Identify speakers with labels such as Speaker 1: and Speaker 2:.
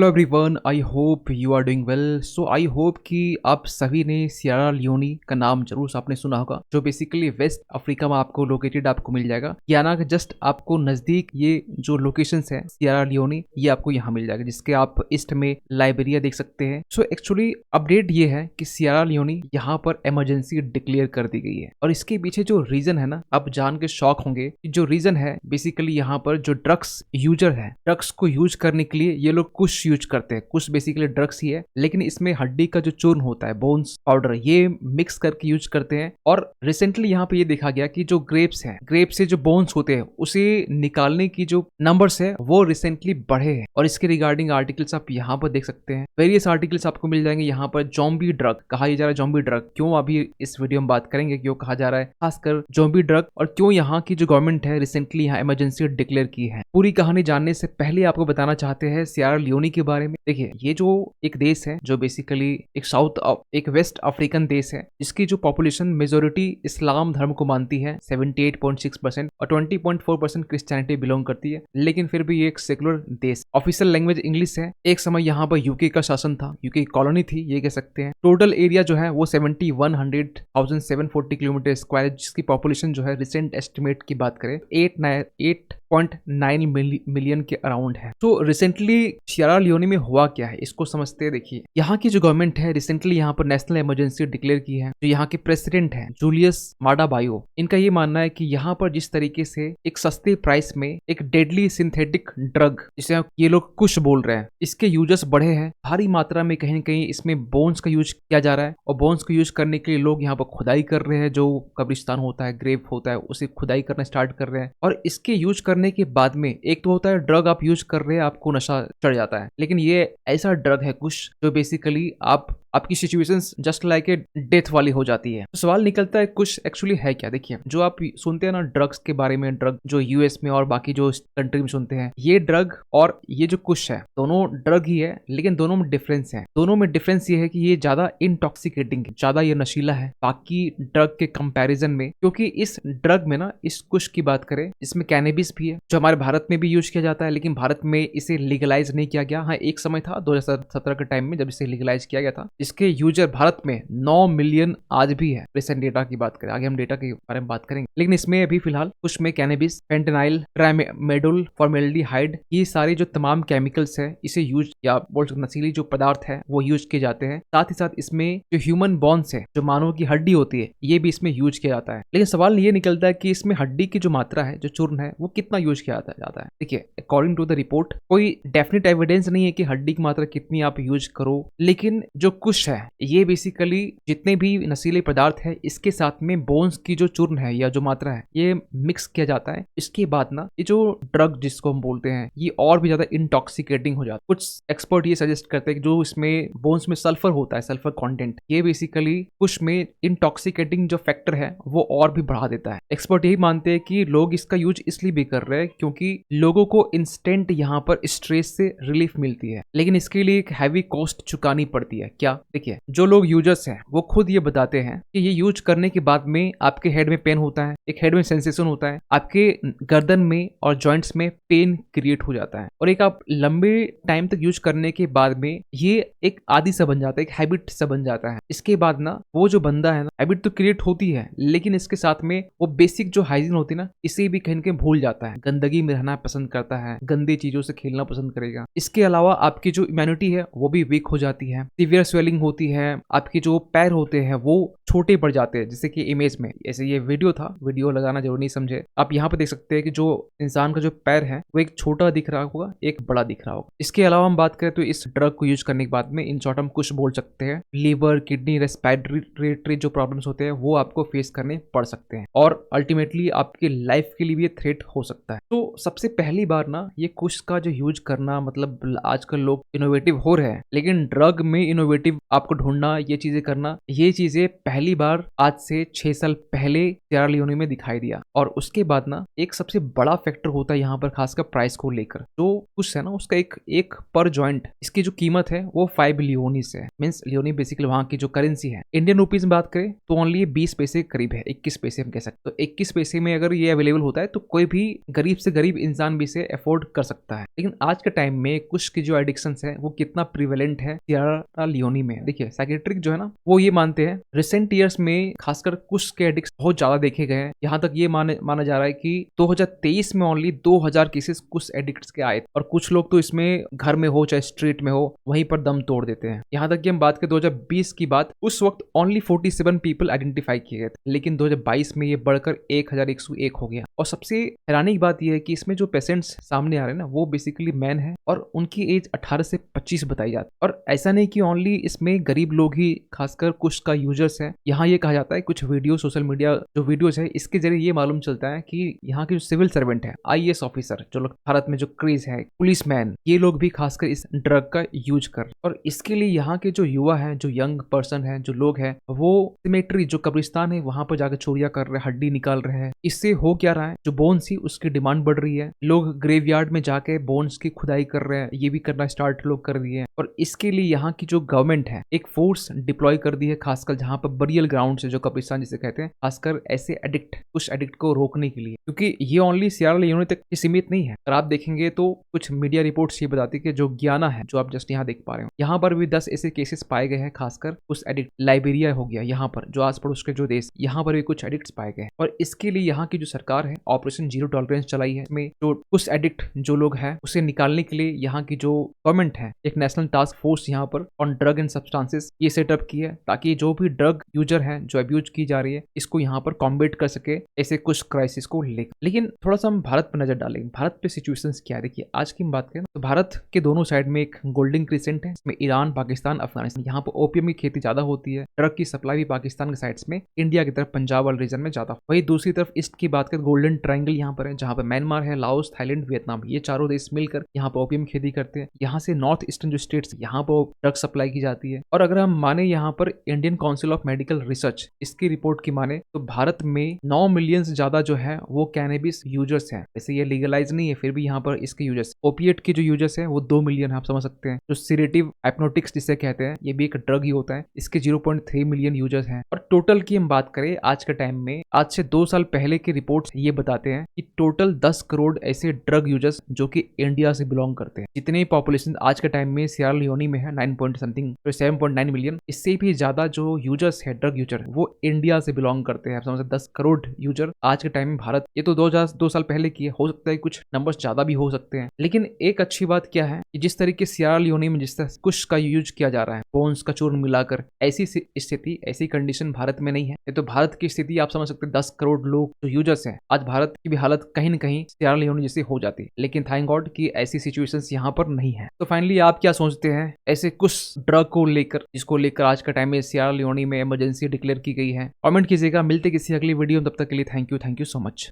Speaker 1: Hello everyone, I hope you are doing well. So I hope कि आप सभी ने सियरा लियोनी का नाम जरूर आपने सुना होगा, जो बेसिकली वेस्ट अफ्रीका में आपको लोकेटेड आपको मिल जाएगा। याना कि जस्ट आपको नज़दीक ये जो लोकेशंस है सियरा लियोनी, ये आपको यहाँ मिल जाएगा, जिसके आप ईस्ट में लाइबेरिया देख सकते हैं। सो एक्चुअली अपडेट ये है कि सियरा लियोनी यहाँ पर इमरजेंसी डिक्लेयर कर दी गई है, और इसके पीछे जो रीजन है ना, आप जान के शॉक होंगे कि जो रीजन है बेसिकली यहाँ पर जो ड्रग्स यूजर है, ड्रग्स को यूज करने के लिए ये लोग कुछ यूज करते हैं। कुछ बेसिकली ड्रग्स ही है, लेकिन इसमें हड्डी का जो चूर्ण होता है, बोन्स पाउडर, ये मिक्स करके यूज करते हैं। और रिसेंटली यहाँ पे ये देखा गया कि जो ग्रेप्स है, ग्रेप से जो बोन्स होते हैं उसे निकालने की जो नंबर्स है वो रिसेंटली बढ़े हैं। और इसके रिगार्डिंग आर्टिकल्स आप यहाँ पर देख सकते हैं। वेरियस आर्टिकल्स आपको मिल जाएंगे यहाँ पर। जॉम्बी ड्रग कहा जा रहा है, जॉम्बी ड्रग क्यों, अभी इस वीडियो में बात करेंगे क्यों कहा जा रहा है खासकर जॉम्बी ड्रग, और क्यों यहाँ की जो गवर्नमेंट है रिसेंटली यहाँ इमरजेंसी डिक्लेयर की है। पूरी कहानी जानने से पहले आपको बताना चाहते हैं सियरा लियोनी के बारे में। देखिए, ये जो एक देश है जो बेसिकली एक वेस्ट अफ्रीकन देश है, जिसकी जो पॉपुलेशन मेजोरिटी इस्लाम धर्म को मानती है 78.6%, और 20.4% क्रिश्चियनिटी बिलोंग करती है। लेकिन फिर भी ये एक सेकुलर देश, ऑफिशियल लैंग्वेज इंग्लिश है। एक समय यहाँ पर यूके का शासन था, यूके कॉलोनी थी ये कह सकते हैं। टोटल एरिया जो है वो 71,740 किलोमीटर स्क्वायर, जिसकी पॉपुलेशन जो है रिसेंट एस्टिमेट की बात करें 8.9 मिलियन के अराउंड है। तो रिसेंटली सियरा लियोनी में हुआ क्या है इसको समझते हैं। देखिए, यहाँ की जो गवर्नमेंट है रिसेंटली यहाँ पर नेशनल इमरजेंसी डिक्लेयर की है। जो यहाँ के प्रेसिडेंट हैं जूलियस माडा बायो, इनका ये मानना है कि यहाँ पर जिस तरीके से एक सस्ते प्राइस में एक डेडली सिंथेटिक ड्रग, जिसे ये लोग कुछ बोल रहे हैं, इसके यूजर्स बढ़े हैं भारी मात्रा में। कहीं ना कहीं इसमें बोन्स का यूज किया जा रहा है, और बोन्स को यूज करने के लिए लोग यहाँ पर खुदाई कर रहे हैं। जो कब्रिस्तान होता है, ग्रेव होता है, उसे खुदाई करना स्टार्ट कर रहे हैं। और इसके यूज करने के बाद में एक तो होता है ड्रग आप यूज कर रहे हैं, आपको नशा चढ़ जाता है। लेकिन ये ऐसा ड्रग है कुछ जो बेसिकली आपकी situations just like a death वाली हो जाती है। तो सवाल निकलता है कुछ एक्चुअली है क्या। देखिए, जो आप सुनते हैं ना ड्रग्स के बारे में, ड्रग जो यूएस में और बाकी जो कंट्री में सुनते हैं, ये ड्रग और ये जो कुछ है दोनों ड्रग ही है, लेकिन दोनों में डिफरेंस है। दोनों में डिफरेंस ये है कि ये ज्यादा इंटॉक्सिकेटिंग, ज्यादा ये नशीला है बाकी ड्रग के कंपैरिजन में। क्योंकि इस ड्रग में ना, इस कुछ की बात करें, इसमें कैनेबिस भी है जो हमारे भारत में भी यूज किया जाता है, लेकिन भारत में इसे लीगलाइज नहीं किया गया। हाँ, एक समय था 2017 के टाइम में जब इसे लीगलाइज किया गया था। इसके यूजर भारत में 9 मिलियन आज भी है, रिसेंट डेटा की बात करें। आगे हम डेटा के बारे में बात करेंगे, लेकिन इसमें अभी फिलहाल कुछ में कैनेबिस, फेंटेनाइल, ट्राइमेडोल, फॉर्मेल्डिहाइड, ये सारे जो तमाम केमिकल्स है इसे यूज या बोल सकते नशीली जो पदार्थ है वो यूज किए जाते हैं। साथ ही साथ इसमें जो ह्यूमन बोन्स है, जो मानव की हड्डी होती है, ये भी इसमें यूज किया जाता है। लेकिन सवाल ये निकलता है कि इसमें हड्डी की जो मात्रा है, जो चूर्ण है, वो कितना यूज किया जाता है। देखिए, अकॉर्डिंग टू द रिपोर्ट कोई डेफिनेट एविडेंस नहीं है कि हड्डी की मात्रा कितनी आप यूज करो, लेकिन जो कुछ है ये बेसिकली जितने भी नशीले पदार्थ है इसके साथ में बोन्स की जो चूर्ण है या जो मात्रा है ये मिक्स किया जाता है। इसके बाद ना ये जो ड्रग जिसको हम बोलते हैं ये और भी ज्यादा इंटॉक्सिकेटिंग हो जाता है। कुछ एक्सपर्ट ये सजेस्ट करते हैं कि जो इसमें बोन्स में सल्फर होता है, सल्फर कंटेंट, ये बेसिकली कुछ में इंटॉक्सिकेटिंग जो फैक्टर है वो और भी बढ़ा देता है। एक्सपर्ट यही मानते हैं कि लोग इसका यूज इसलिए भी कर रहे हैं क्योंकि लोगों को इंस्टेंट यहाँ पर स्ट्रेस से रिलीफ मिलती है, लेकिन इसके लिए एक हैवी कॉस्ट चुकानी पड़ती है। क्या? देखिए, जो लोग यूजर्स हैं वो खुद ये बताते हैं कि ये यूज करने के बाद में आपके हेड में पेन होता है, एक हेड में सेंसेशन होता है, आपके गर्दन में और जॉइंट्स में पेन क्रिएट हो जाता है, और एक आप लंबे टाइम तक यूज करने के बाद में ये एक आदी सा बन जाता है, एक हैबिट सा बन जाता है। इसके बाद ना वो जो बंदा है ना, हैबिट तो क्रिएट होती है, लेकिन इसके साथ में वो बेसिक जो हाइजीन होती है ना, इसे भी कहीं ना कहीं भूल जाता है। गंदगी में रहना पसंद करता है, गंदी चीजों से खेलना पसंद करेगा। इसके अलावा आपकी जो इम्यूनिटी है वो भी वीक हो जाती है, सीवियर स्वेलिंग होती है, आपके जो पैर होते हैं वो छोटे पड़ जाते हैं। जैसे कि इमेज में, ऐसे ये वीडियो था, वीडियो लगाना जरूर नहीं समझे, आप यहाँ पे देख सकते हैं कि जो इंसान का जो पैर है वो एक छोटा दिख रहा होगा, एक बड़ा दिख रहा होगा। इसके अलावा हम बात करें तो इस ड्रग को यूज करने के बाद में इन शॉर्ट हम कुछ बोल सकते हैं लीवर, किडनी, रेस्पिरेटरी जो प्रॉब्लम्स होते हैं वो आपको फेस करने पड़ सकते हैं, और अल्टीमेटली आपकी लाइफ के लिए भी थ्रेट हो सकता है। तो सबसे पहली बार ना ये कुछ का जो यूज करना, मतलब आजकल लोग इनोवेटिव हो रहे हैं, लेकिन ड्रग में इनोवेटिव आपको ढूंढना, ये चीजें करना, ये चीजें पहली बार आज से 6 साल पहले सियरा लियोनी में दिखाई दिया। और उसके बाद ना एक सबसे बड़ा फैक्टर होता है यहाँ पर खासकर प्राइस को लेकर, जो कुछ है ना उसका एक पर जॉइंट इसकी जो कीमत है वो 5 लियोनीस है। मींस लियोनी बेसिकली वहां की जो करेंसी है। इंडियन रुपीज में बात करें तो ओनली 20 पैसे करीब है, 21 पैसे हम कह सकते। तो 21 पैसे में अगर ये अवेलेबल होता है तो कोई भी गरीब से गरीब इंसान भी इसे अफोर्ड कर सकता है। लेकिन आज के टाइम में कुछ की जो एडिक्शन है वो कितना प्रिवेलेंट है सियरा लियोनी में। देखिए साइकेट्रिक जो है ना वो ये मानते हैं रिसेंट ईयर्स में खासकर कुछ के एडिक्ट बहुत ज्यादा देखे गए हैं। यहाँ तक ये माना जा रहा है कि 2023 में ओनली 2000 केसेस कुछ एडिक्ट्स के आए और कुछ लोग तो इसमें घर में हो चाहे स्ट्रीट में हो वहीं पर दम तोड़ देते हैं। यहाँ तक कि हम बात करें 2020 की बात, उस वक्त ओनली 47 पीपल आइडेंटिफाई किए गए थे, लेकिन 2022 में ये बढ़कर 1101 हो गया। और सबसे हैरानी की बात यह है कि इसमें जो पेशेंट्स सामने आ रहे हैं ना वो बेसिकली मैन है और उनकी एज 18 से 25 बताई जाती है। और ऐसा नहीं कि ओनली इसमें गरीब लोग ही खासकर कुछ का यूजर्स है। यहाँ ये कहा जाता है कुछ वीडियो सोशल मीडिया जो वीडियोस है इसके जरिए ये मालूम चलता है कि यहाँ के जो सिविल सर्वेंट है, IAS ऑफिसर, जो लोग भारत में जो क्रेज है, पुलिस मैन, ये लोग भी खासकर इस ड्रग का यूज कर। और इसके लिए यहाँ के जो युवा है, जो यंग पर्सन है, जो लोग है, वो सिमेट्री जो कब्रिस्तान है वहां पर जाकर चोरियां कर रहे हैं, हड्डी निकाल रहे हैं। इससे हो क्या रहा है, जो बोन्स थी उसकी डिमांड बढ़ रही है। लोग ग्रेवयार्ड में जाके बोन्स की खुदाई कर रहे हैं, ये भी करना स्टार्ट लोग कर दिए हैं। और इसके लिए यहाँ की जो गवर्नमेंट है एक फोर्स डिप्लॉय कर दी है, खासकर जहाँ पर बरियल ग्राउंड है जो कब्रिस्तान जिसे कहते हैं, खासकर ऐसे एडिक्ट कुछ एडिक्ट को रोकने के लिए। क्योंकि ये ओनली सियरा लियोनी तक सीमित नहीं है। अगर आप देखेंगे तो कुछ मीडिया रिपोर्ट्स ये बताती है कि जो गियाना है, जो आप जस्ट यहाँ देख पा रहे हो, यहाँ पर भी 10 ऐसे केसेस पाए गए हैं, खासकर कुछ एडिक्ट। लाइबेरिया हो गया, यहाँ पर जो आस पड़ोस के जो देश, यहाँ पर भी कुछ एडिक्ट्स पाए गए हैं। और इसके लिए यहाँ की जो सरकार है ऑपरेशन जीरो टॉलरेंस चलाई है। इसमें जो कुछ एडिक्ट जो लोग हैं उसे निकालने के लिए यहाँ की जो गवर्नमेंट है एक नेशनल टास्क फोर्स यहाँ पर ऑन ड्रग एंड सब्सटेंसेस ये सेटअप की है, ताकि जो भी ड्रग यूजर है जो अब्यूज की जा रही है इसको यहाँ पर कॉम्बेट कर सके ऐसे कुछ क्राइसिस को लेकर। लेकिन थोड़ा सा हम भारत पर नजर डालेंगे, भारत पे सिचुएशंस क्या है। देखिए आज की हम बात करें तो भारत के दोनों साइड में एक गोल्डन क्रिसेंट है, इसमें ईरान, पाकिस्तान, अफगानिस्तान। यहाँ पर ओपियम की खेती ज्यादा होती है, ड्रग की सप्लाई भी पाकिस्तान के साइड्स में, इंडिया की तरफ पंजाब वाले रीजन में ज्यादा। वही दूसरी तरफ ईस्ट की बात करें गोल्डन ट्रायंगल यहाँ पर है, जहाँ पर म्यांमार है, लाओस, थाईलैंड, वियतनाम, ये चारों देश मिलकर यहाँ पर ओपियम खेती करते हैं। यहाँ से नॉर्थ ईस्टर्न जो स्टेट्स यहाँ पर ड्रग सप्लाई की जाती है। और अगर हम माने यहाँ पर Indian council of medical research इसकी रिपोर्ट की माने तो भारत में 9 मिलियन से ज्यादा जो है वो कैनबिस यूजर्स हैं। वैसे ये लीगलाइज नहीं है, फिर भी यहाँ पर इसके यूजर्स, ओपिएट के जो यूजर्स हैं वो 2 मिलियन आप समझ सकते हैं। जो सीरेटिव एप्नोटिक्स जिसे कहते हैं ये भी एक ड्रग ही होता है, इसके 0.3 मिलियन यूजर्स हैं। और टोटल की हम बात करें आज के टाइम में, आज से 2 साल पहले के रिपोर्ट्स ये बताते हैं कि टोटल 10 करोड़ ऐसे ड्रग यूजर्स जो कि इंडिया से बिलोंग करते हैं। जितनी पॉपुलेशन आज के टाइम में सियरा लियोनी में है 9 पॉइंट समथिंग 7.9 मिलियन, इससे भी ज्यादा जो यूजर्स है ड्रग यूजर वो इंडिया से बिलोंग करते हैं। आप समझ 10 करोड़ यूजर आज के टाइम में भारत, ये तो 2 साल पहले की है, हो सकता है कुछ नंबर्स ज्यादा भी हो सकते हैं। लेकिन एक अच्छी बात क्या है कि जिस तरीके सियरा लियोनी में जिस तरह कुछ का यूज किया जा रहा है बोन्स का चूर्ण मिलाकर, ऐसी स्थिति ऐसी कंडीशन भारत में नहीं है। ये तो भारत की स्थिति आप समझ सकते हैं, 10 करोड़ लोग जो यूजर्स हैं, आज भारत की भी हालत कहीं न कहीं सियरा लियोनी जैसी हो जाती है। लेकिन थैंक गॉड कि ऐसी सिचुएशंस यहाँ पर नहीं है। तो फाइनली आप क्या सोचते हैं ऐसे कुछ ड्रग को लेकर, जिसको लेकर आज के टाइम में सियरा लियोनी में इमरजेंसी डिक्लेयर की गई है? कमेंट कीजिएगा। मिलते किसी अगली वीडियो, तब तक के लिए थैंक यू सो मच।